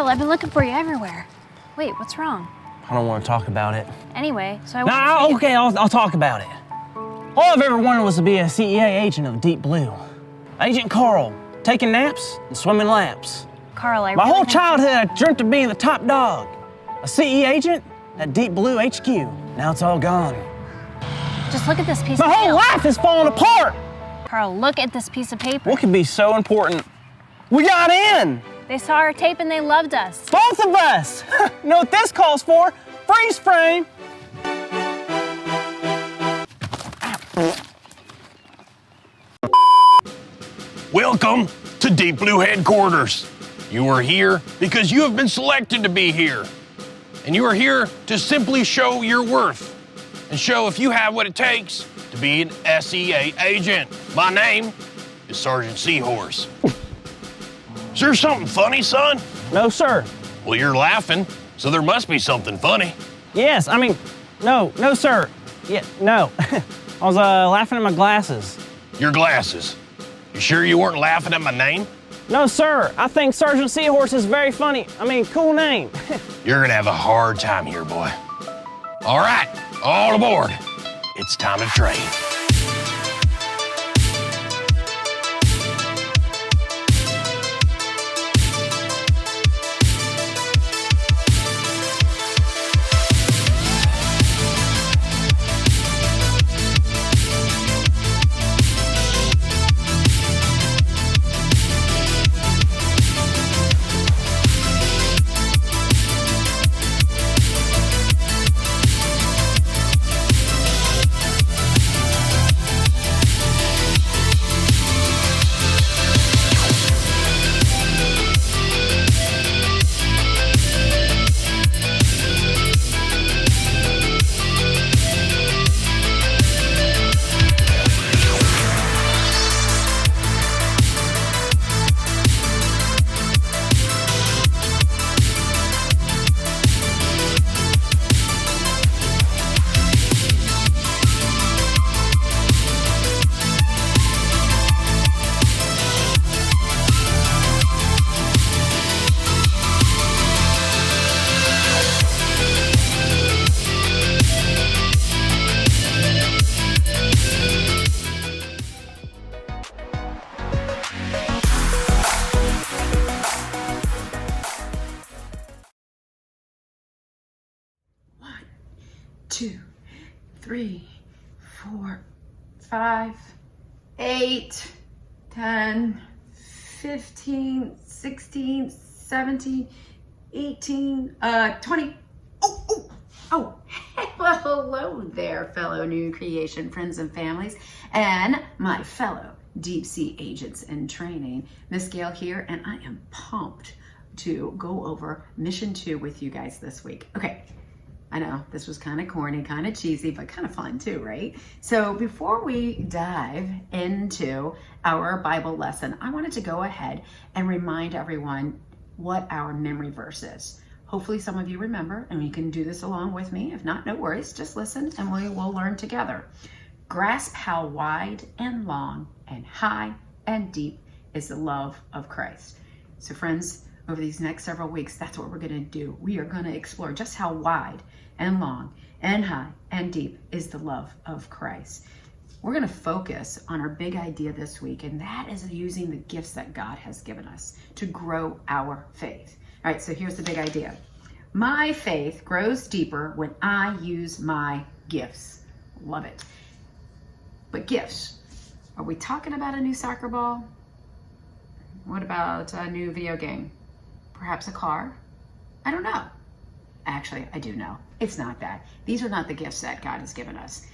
Carl, I've been looking for you everywhere. Wait, what's wrong? I don't want to talk about it. Anyway, so I No, okay, I'll talk about it. All I've ever wanted was to be a CEA agent of Deep Blue. Agent Carl, taking naps and swimming laps. Carl, My whole childhood, I dreamt of being the top dog. A CE agent at Deep Blue HQ. Now it's all gone. Just look at this piece My of paper. whole life is falling apart. Carl, look at this piece of paper. What could be so important? We got in. They saw our tape and they loved us. Both of us. You know what this calls for? Freeze frame. Welcome to Deep Blue headquarters. You are here because you have been selected to be here. And you are here to simply show your worth and show if you have what it takes to be an SEA agent. My name is Sergeant Seahorse. Is there something funny, son? No, sir. Well, you're laughing, so there must be something funny. Yes, I mean, no, sir. Yeah, no. I was laughing at my glasses. Your glasses. You sure you weren't laughing at my name? No, sir. I think Sergeant Seahorse is very funny. I mean, cool name. You're gonna have a hard time here, boy. All right, all aboard. It's time to train. Two, 3, 4, 5, 8, 10, 15, 16, 17, 18, 20. Oh, hello there, fellow new creation friends and families, and my fellow deep sea agents in training. Miss Gail here, and I am pumped to go over mission 2 with you guys this week. Okay. I know this was kind of corny, kind of cheesy, but kind of fun too, right? So before we dive into our Bible lesson, I wanted to go ahead and remind everyone what our memory verse is. Hopefully some of you remember, and you can do this along with me. If not, no worries, just listen and we will learn together. Grasp how wide and long and high and deep is the love of Christ. So friends, over these next several weeks, that's what we're going to do. We are going to explore just how wide and long and high and deep is the love of Christ. We're going to focus on our big idea this week, and that is using the gifts that God has given us to grow our faith. All right, so here's the big idea. My faith grows deeper when I use my gifts. Love it. But gifts, are we talking about a new soccer ball? What about a new video game? Perhaps a car? I don't know. Actually, I do know. It's not that. These are not the gifts that God has given us.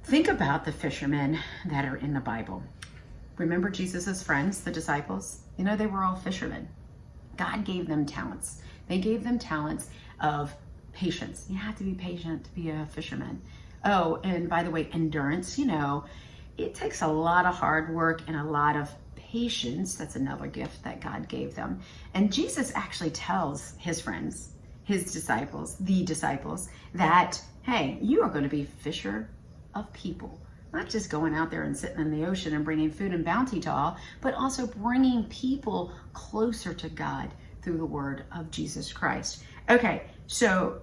Think about the fishermen that are in the Bible. Remember Jesus's friends, the disciples? You know, they were all fishermen. God gave them talents. They gave them talents of patience. You have to be patient to be a fisherman. Oh, and by the way, endurance, you know, it takes a lot of hard work and a lot of patience. That's another gift that God gave them. And Jesus actually tells his friends, his disciples, the disciples, that, hey, you are going to be fisher of people. Not just going out there and sitting in the ocean and bringing food and bounty to all, but also bringing people closer to God through the word of Jesus Christ. Okay, so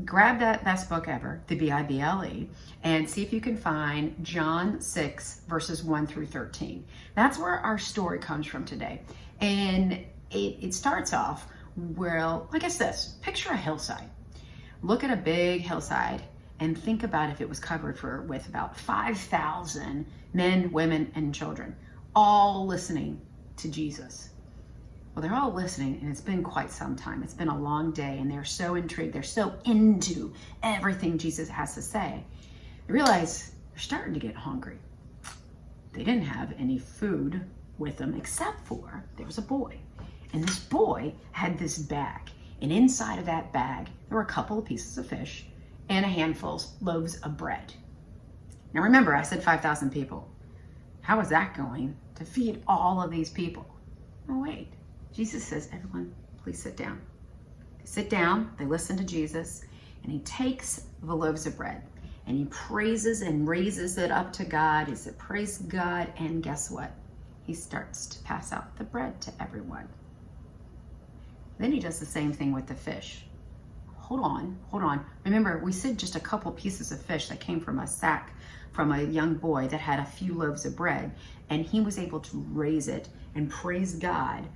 grab that best book ever, the Bible, and see if you can find John 6, verses 1 through 13. That's where our story comes from today. And it starts off, well, I guess this, picture a hillside. Look at a big hillside and think about if it was covered with about 5,000 men, women, and children, all listening to Jesus. Well, they're all listening, and it's been quite some time. It's been a long day, and they're so intrigued. They're so into everything Jesus has to say. They realize they're starting to get hungry. They didn't have any food with them except for there was a boy. And this boy had this bag. And inside of that bag, there were a couple of pieces of fish and a handful of loaves of bread. Now remember, I said 5,000 people. How is that going to feed all of these people? Oh, wait. Jesus says, everyone, please sit down. They sit down, they listen to Jesus, and he takes the loaves of bread and he praises and raises it up to God. He said, praise God, and guess what? He starts to pass out the bread to everyone. Then he does the same thing with the fish. Hold on. Remember, we said just a couple pieces of fish that came from a sack from a young boy that had a few loaves of bread, and he was able to raise it and praise God.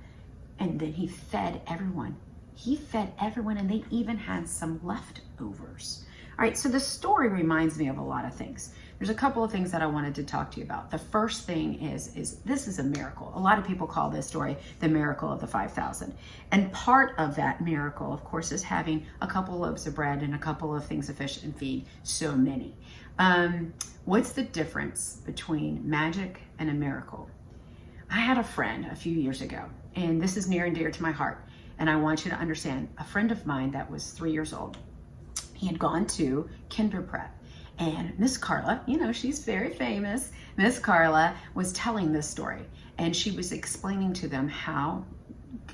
And then he fed everyone. He fed everyone, and they even had some leftovers. All right, so the story reminds me of a lot of things. There's a couple of things that I wanted to talk to you about. The first thing is this is a miracle. A lot of people call this story the miracle of the 5,000. And part of that miracle, of course, is having a couple loaves of bread and a couple of things of fish and feed so many. What's the difference between magic and a miracle? I had a friend a few years ago, and this is near and dear to my heart, and I want you to understand, a friend of mine that was 3 years old. He had gone to kinder prep, and Miss Carla, you know, she's very famous. Miss Carla was telling this story, and she was explaining to them how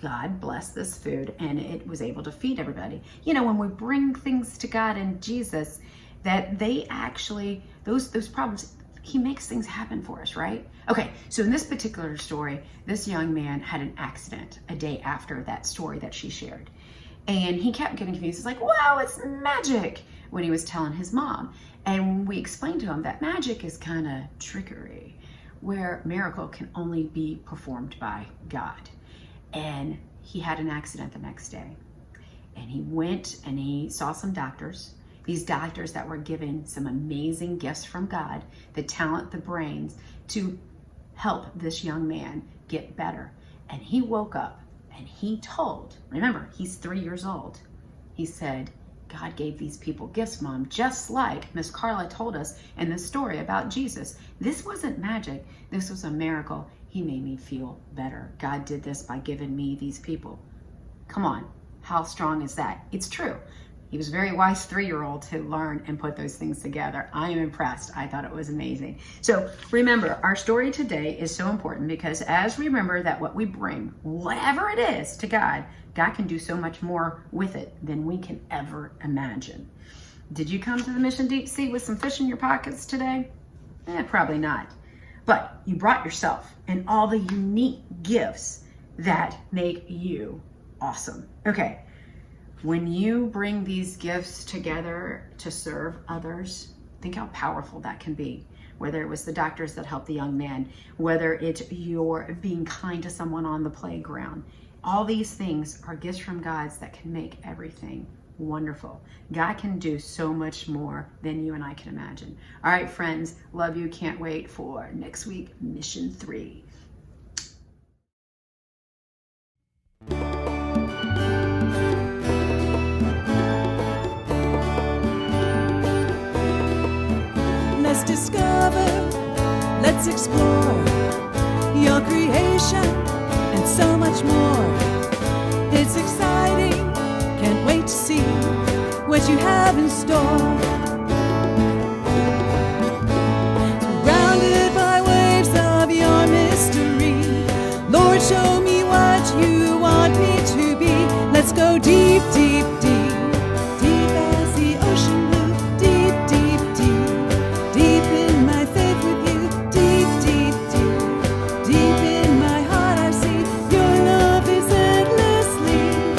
God blessed this food and it was able to feed everybody. You know, when we bring things to God and Jesus, that they actually, those problems, he makes things happen for us, right? Okay, so in this particular story, this young man had an accident a day after that story that she shared. And he kept getting confused. He's like, wow, it's magic, when he was telling his mom. And we explained to him that magic is kind of trickery, where miracle can only be performed by God. And he had an accident the next day. And he went and he saw some doctors. These doctors that were given some amazing gifts from God, the talent, the brains, to help this young man get better. And he woke up and he told, remember, he's 3 years old. He said, God gave these people gifts, Mom, just like Miss Carla told us in the story about Jesus. This wasn't magic. This was a miracle. He made me feel better. God did this by giving me these people. Come on, how strong is that? It's true. He was a very wise 3-year-old to learn and put those things together. I am impressed. I thought it was amazing. So remember, our story today is so important because as we remember that what we bring, whatever it is, to God, God can do so much more with it than we can ever imagine. Did you come to the Mission Deep Sea with some fish in your pockets today? Probably not. But you brought yourself and all the unique gifts that make you awesome. Okay. When you bring these gifts together to serve others, think how powerful that can be. Whether it was the doctors that helped the young man, whether it's you're being kind to someone on the playground. All these things are gifts from God that can make everything wonderful. God can do so much more than you and I can imagine. All right, friends, love you. Can't wait for next week, Mission 3. Let's discover, let's explore your creation and so much more. It's exciting, can't wait to see what you have in store. Surrounded by waves of your mystery, Lord, show me what you want me to be. Let's go deep, deep, deep, deep as the ocean blue, deep, deep, deep. Deep in my faith with you, deep, deep, deep. Deep in my heart I see your love is endlessly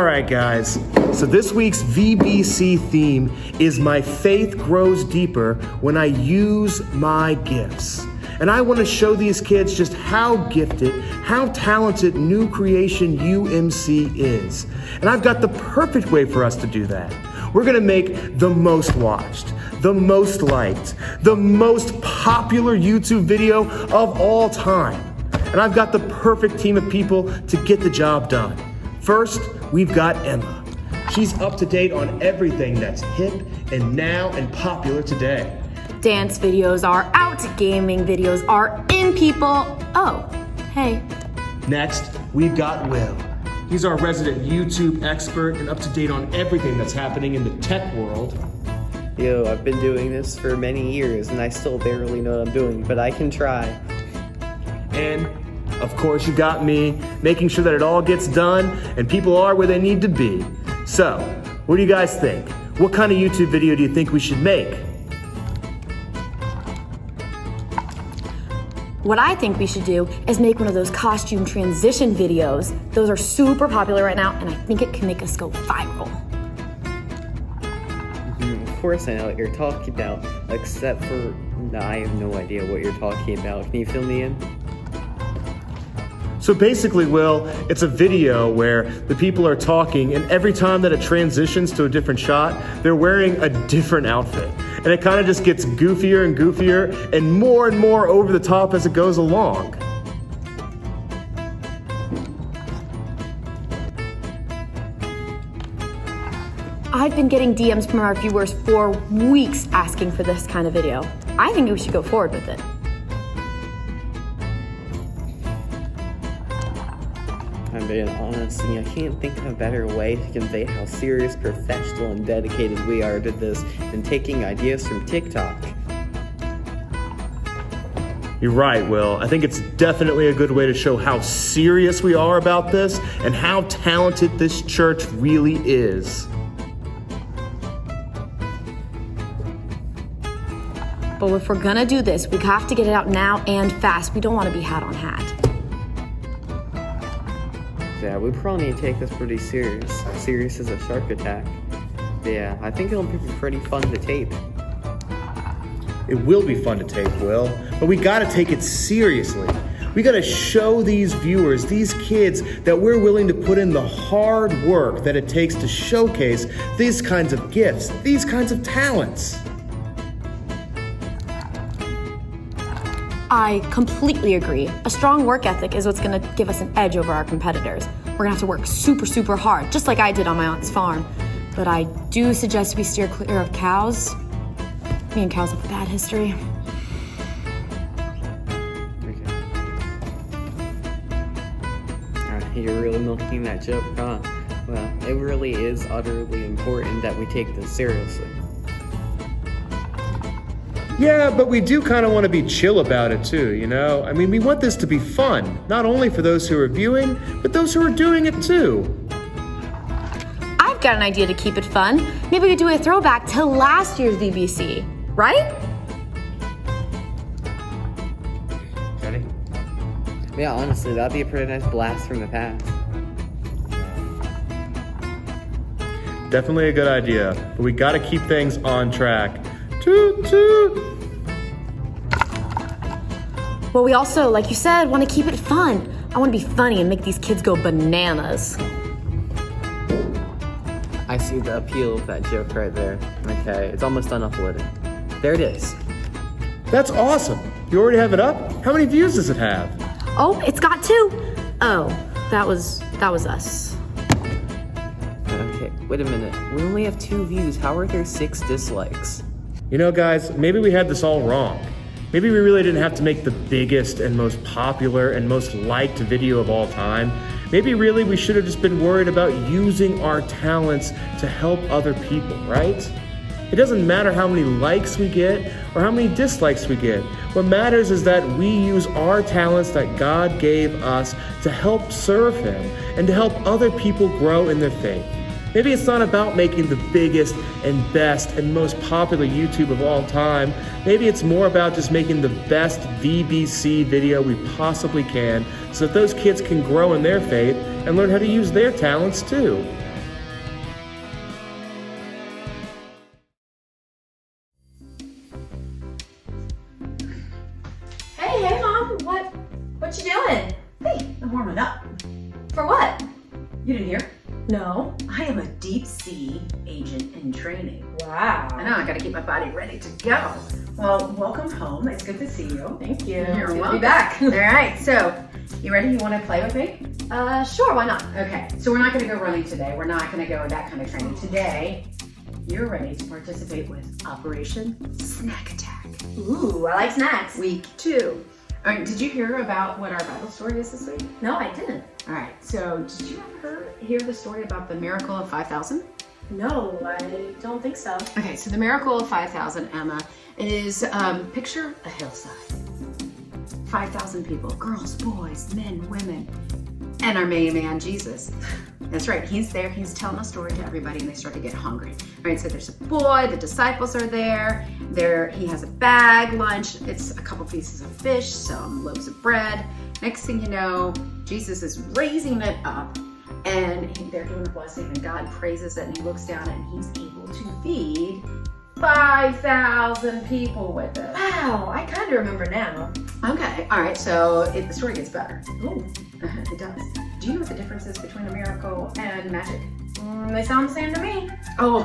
right, guys. So this week's VBC theme is My Faith Grows Deeper When I Use My Gifts. And I want to show these kids just how gifted, how talented New Creation UMC is. And I've got the perfect way for us to do that. We're going to make the most watched, the most liked, the most popular YouTube video of all time. And I've got the perfect team of people to get the job done. First, we've got Emma. She's up to date on everything that's hip and now and popular today. Dance videos are out, gaming videos are in, people. Oh, hey. Next, we've got Will. He's our resident YouTube expert and up to date on everything that's happening in the tech world. Yo, I've been doing this for many years and I still barely know what I'm doing, but I can try. And, of course, you got me, making sure that it all gets done and people are where they need to be. So, what do you guys think? What kind of YouTube video do you think we should make? What I think we should do is make one of those costume transition videos. Those are super popular right now, and I think it can make us go viral. Of course I know what you're talking about, except for I have no idea what you're talking about. Can you fill me in? So basically, Will, it's a video where the people are talking, and every time that it transitions to a different shot, they're wearing a different outfit. And it kind of just gets goofier and goofier and more over the top as it goes along. I've been getting DMs from our viewers for weeks asking for this kind of video. I think we should go forward with it. I'm being honest, and I can't think of a better way to convey how serious, professional, and dedicated we are to this than taking ideas from TikTok. You're right, Will. I think it's definitely a good way to show how serious we are about this and how talented this church really is. But if we're gonna do this, we have to get it out now and fast. We don't want to be hat on hat. Yeah, we probably need to take this pretty serious. Serious as a shark attack. Yeah, I think it'll be pretty fun to tape. It will be fun to tape, Will, but we gotta take it seriously. We gotta show these viewers, these kids, that we're willing to put in the hard work that it takes to showcase these kinds of gifts, these kinds of talents. I completely agree. A strong work ethic is what's gonna give us an edge over our competitors. We're gonna have to work super hard, just like I did on my aunt's farm. But I do suggest we steer clear of cows. Me and cows have a bad history. Okay. You're really milking that joke, huh? Well, it really is utterly important that we take this seriously. Yeah, but we do kind of want to be chill about it too, you know? I mean, we want this to be fun, not only for those who are viewing, but those who are doing it too. I've got an idea to keep it fun. Maybe we could do a throwback to last year's VBC, right? Ready? Yeah, honestly, that'd be a pretty nice blast from the past. Definitely a good idea, but we got to keep things on track. Toot toot! Well, we also, like you said, want to keep it fun. I want to be funny and make these kids go bananas. I see the appeal of that joke right there. Okay, it's almost done uploading. There it is. That's awesome. You already have it up? How many views does it have? Oh, it's got 2. Oh, that was us. Okay, wait a minute. We only have 2 views. How are there 6 dislikes? You know, guys, maybe we had this all wrong. Maybe we really didn't have to make the biggest and most popular and most liked video of all time. Maybe really we should have just been worried about using our talents to help other people, right? It doesn't matter how many likes we get or how many dislikes we get. What matters is that we use our talents that God gave us to help serve Him and to help other people grow in their faith. Maybe it's not about making the biggest and best and most popular YouTube of all time. Maybe it's more about just making the best VBC video we possibly can so that those kids can grow in their faith and learn how to use their talents too. What you doing? Hey, I'm warming up. For what? You didn't hear? No. I am a deep sea agent in training. Wow. I know, I gotta keep my body ready to go. Well, welcome home. It's good to see you. Thank you. You're Good to welcome. be back. All right, so you ready? You wanna play with me? Sure, why not? Okay, so we're not gonna go running today. We're not gonna go with that kind of training. Today, you're ready to participate with Operation Snack Attack. Ooh, I like snacks. Week 2. All right, did you hear about what our Bible story is this week? No, I didn't. All right, so did you ever hear the story about the miracle of 5,000? No, I don't think so. Okay, so the miracle of 5,000, Emma, is picture a hillside. 5,000 people, girls, boys, men, women, and our main man, Jesus. That's right, he's there, he's telling a story to everybody, and they start to get hungry. All right, so there's a boy, the disciples are there, he has a bag, lunch, it's a couple pieces of fish, some loaves of bread. Next thing you know, Jesus is raising it up, and they're doing a blessing, and God praises it, and he looks down, and he's able to feed 5,000 people with it. Wow, I kind of remember now. Okay, all right, so the story gets better. Ooh. It does. Do you know what the difference is between a miracle and magic? They sound the same to me. Oh,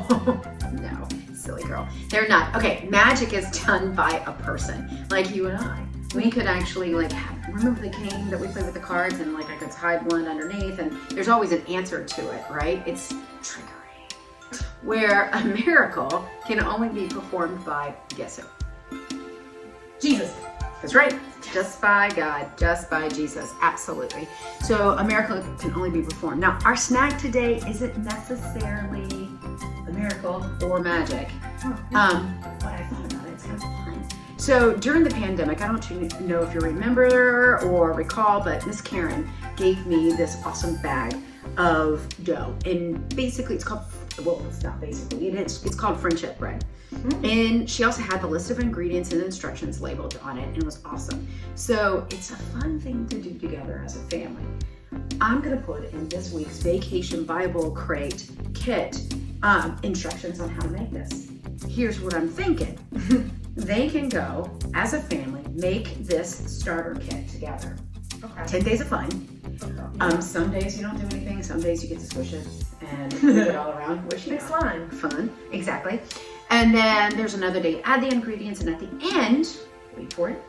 no, silly girl. They're not. Okay, magic is done by a person, like you and I. We could actually remember the game that we played with the cards, and I could hide one underneath, and there's always an answer to it, right? It's trickery. Where a miracle can only be performed by, guess who? Jesus. That's right. Just by God, just by Jesus, absolutely. So a miracle can only be performed. Now, our snack today isn't necessarily a miracle or magic. But I thought about it, it's kind of fun. So during the pandemic, I don't know if you remember or recall, but Miss Karen gave me this awesome bag of dough. And basically it's called, well, it's not basically, it's called friendship bread. And she also had the list of ingredients and instructions labeled on it, and it was awesome. So it's a fun thing to do together as a family. I'm gonna put in this week's Vacation Bible Crate kit instructions on how to make this. Here's what I'm thinking. They can go, as a family, make this starter kit together. Okay. 10 days of fun. Some days you don't do anything, some days you get to squish it and move it all around, which Makes fun. Exactly. And then there's another day, add the ingredients, and at the end, wait for it,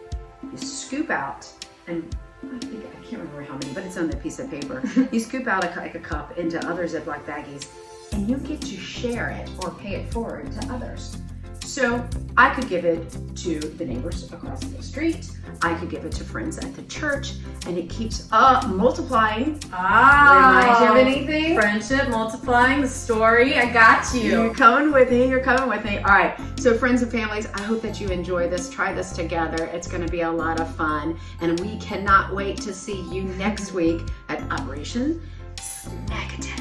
you scoop out, and I can't remember how many, but it's on the piece of paper. You scoop out a cup into other Ziploc baggies, and you get to share it or pay it forward to others. So I could give it to the neighbors across the street. I could give it to friends at the church, and it keeps multiplying. Remind you of anything? Friendship, multiplying, the story. I got you. You're coming with me. All right. So friends and families, I hope that you enjoy this. Try this together. It's going to be a lot of fun, and we cannot wait to see you next week at Operation Snack Attack.